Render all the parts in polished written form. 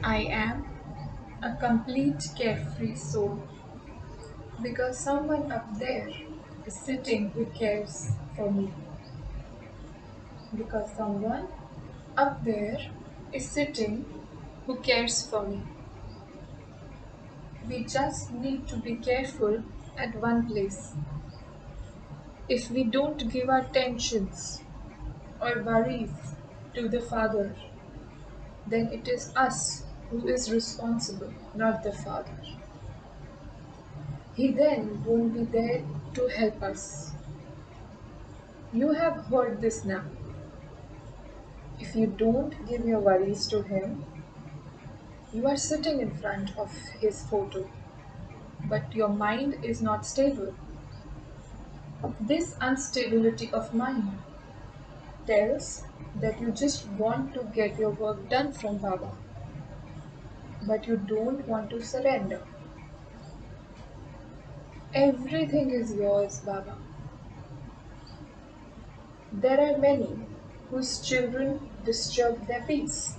I am a complete carefree soul because someone up there is sitting who cares for me. Because someone up there is sitting who cares for me. We just need to be careful at one place. If we don't give our tensions or worries to the Father, then it is us who is responsible, not the Father. He then won't be there to help us. You have heard this now. If you don't give your worries to Him, you are sitting in front of His photo, but your mind is not stable. This instability of mind tells that you just want to get your work done from Baba, but you don't want to surrender. Everything is yours, Baba. There are many whose children disturb their peace.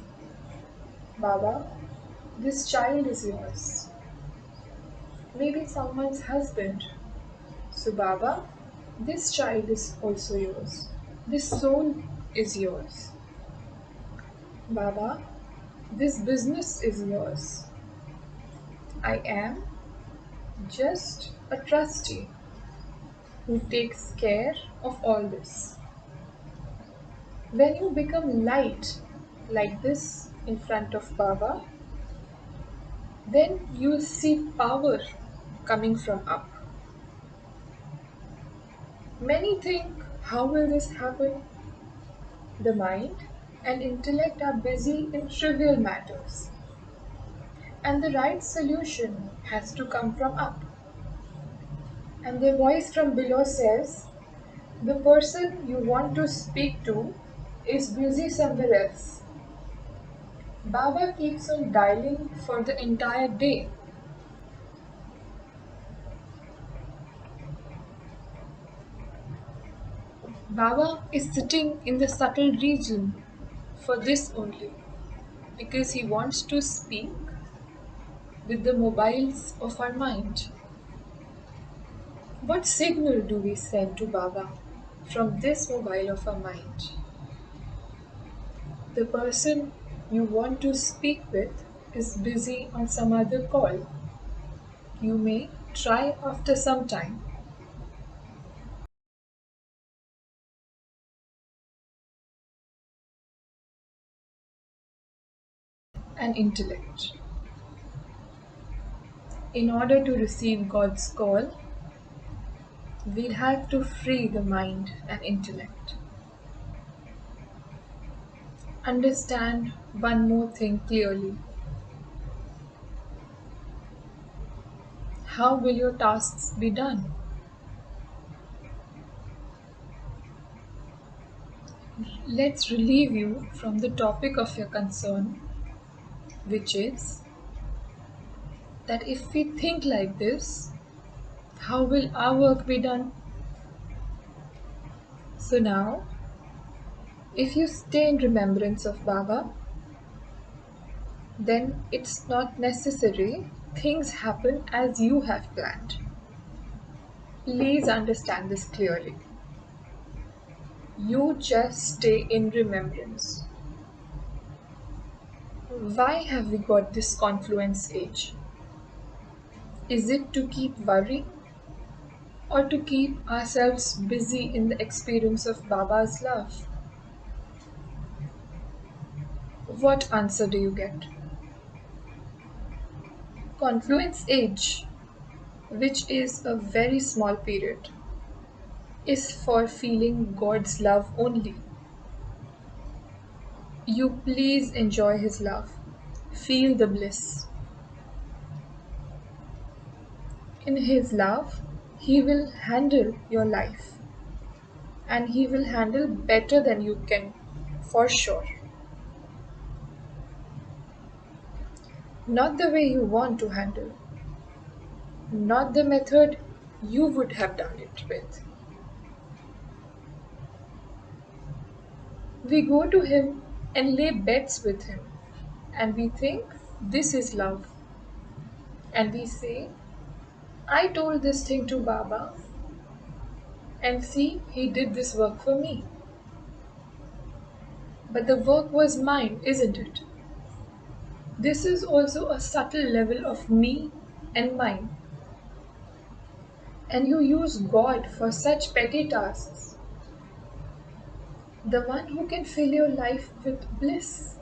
Baba, this child is yours. Maybe someone's husband. So, Baba, this child is also yours. This soul is yours. Baba, this business is yours. I am just a trustee who takes care of all this. When you become light like this in front of Baba, then you'll see power coming from up. Many think, how will this happen? The mind and intellect are busy in trivial matters, and the right solution has to come from up. And the voice from below says, the person you want to speak to is busy somewhere else. Baba keeps on dialing for the entire day. Baba is sitting in the subtle region for this only, because he wants to speak with the mobiles of our mind. What signal do we send to Baba from this mobile of our mind? The person you want to speak with is busy on some other call. You may try after some time. And intellect. In order to receive God's call, we'll have to free the mind and intellect. Understand one more thing clearly. How will your tasks be done? Let's relieve you from the topic of your concern, which is that if we think like this, how will our work be done? So now, if you stay in remembrance of Baba, then it's not necessary things happen as you have planned. Please understand this clearly. You just stay in remembrance. Why have we got this confluence age? Is it to keep worrying or to keep ourselves busy in the experience of Baba's love? What answer do you get? Confluence age, which is a very small period, is for feeling God's love only. You please enjoy His love. Feel the bliss. In His love, He will handle your life, and He will handle better than you can, for sure. Not the way you want to handle, not the method you would have done it with. We go to Him and lay bets with Him, and we think This is love. And we say, I told this thing to Baba, and see, he did this work for me. But the work was mine, isn't it? This is also a subtle level of me and mine. And you use God for such petty tasks. The one who can fill your life with bliss.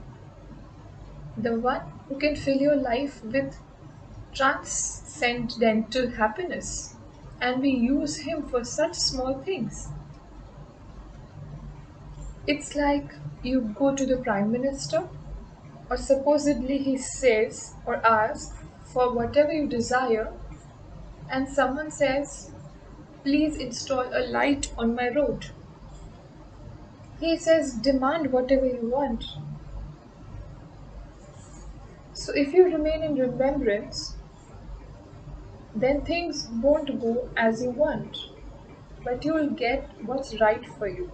The one who can fill your life with transcendental happiness. And we use him for such small things. It's like you go to the Prime Minister, or supposedly he says or asks for whatever you desire, and someone says, please install a light on my road. He says, demand whatever you want. So if you remain in remembrance, then things won't go as you want, but you will get what's right for you.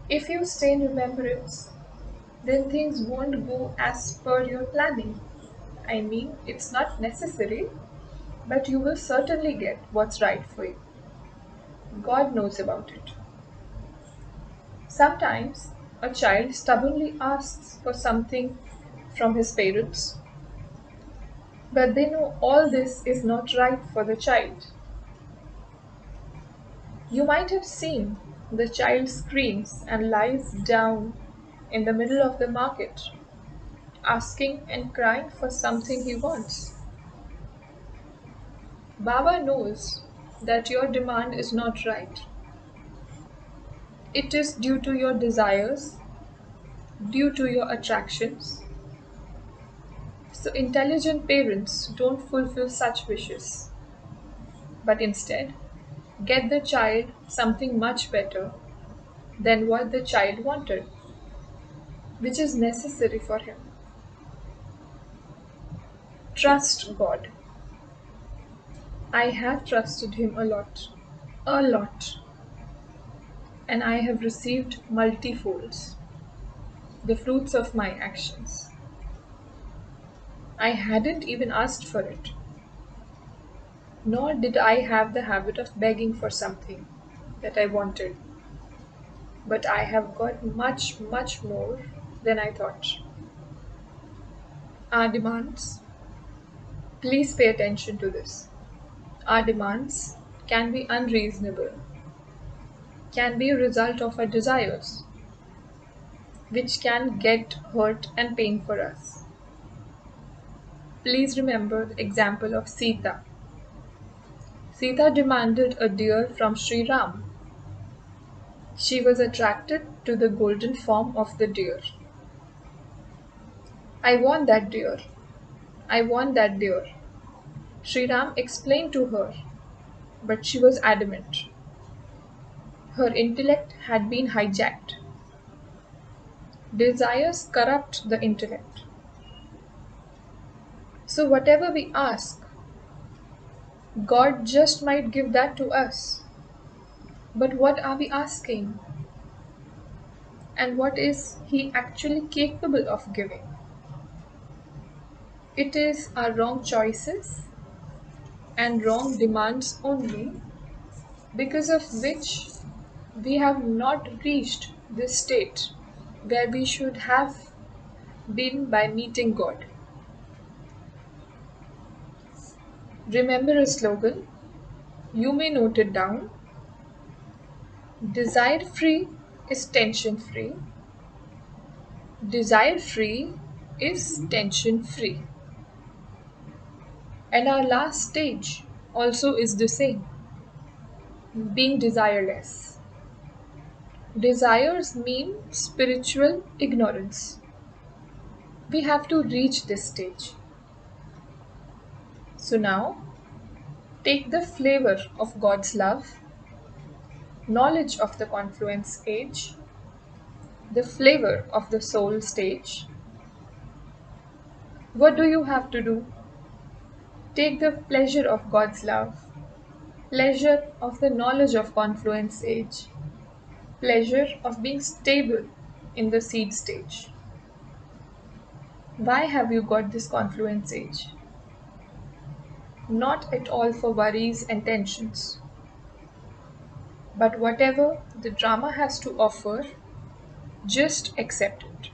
If you stay in remembrance, then things won't go as per your planning. I mean, it's not necessary, but you will certainly get what's right for you. God knows about it. Sometimes a child stubbornly asks for something from his parents, but they know all this is not right for the child. You might have seen the child screams and lies down in the middle of the market, asking and crying for something he wants. Baba knows that your demand is not right. It is due to your desires, due to your attractions. So, intelligent parents don't fulfill such wishes, but instead get the child something much better than what the child wanted, which is necessary for him. Trust God. I have trusted Him a lot, and I have received multifolds the fruits of my actions. I hadn't even asked for it, nor did I have the habit of begging for something that I wanted, but I have got much, much more than I thought. Our demands, please pay attention to this. Our demands can be unreasonable, can be a result of our desires, which can get hurt and pain for us. Please remember the example of Sita. Sita demanded a deer from Sri Ram. She was attracted to the golden form of the deer. I want that deer. I want that deer. Sri Ram explained to her, but she was adamant. Her intellect had been hijacked. Desires corrupt the intellect. So, whatever we ask, God just might give that to us. But what are we asking? And what is He actually capable of giving? It is our wrong choices and wrong demands only, because of which we have not reached this state where we should have been by meeting God. Remember a slogan, you may note it down. Desire free is tension free. Desire free is tension free. And our last stage also is the same, being desireless. Desires mean spiritual ignorance. We have to reach this stage. So now, take the flavor of God's love, knowledge of the confluence age, the flavor of the soul stage. What do you have to do? Take the pleasure of God's love, pleasure of the knowledge of confluence age, pleasure of being stable in the seed stage. Why have you got this confluence age? Not at all for worries and tensions. But whatever the drama has to offer, just accept it.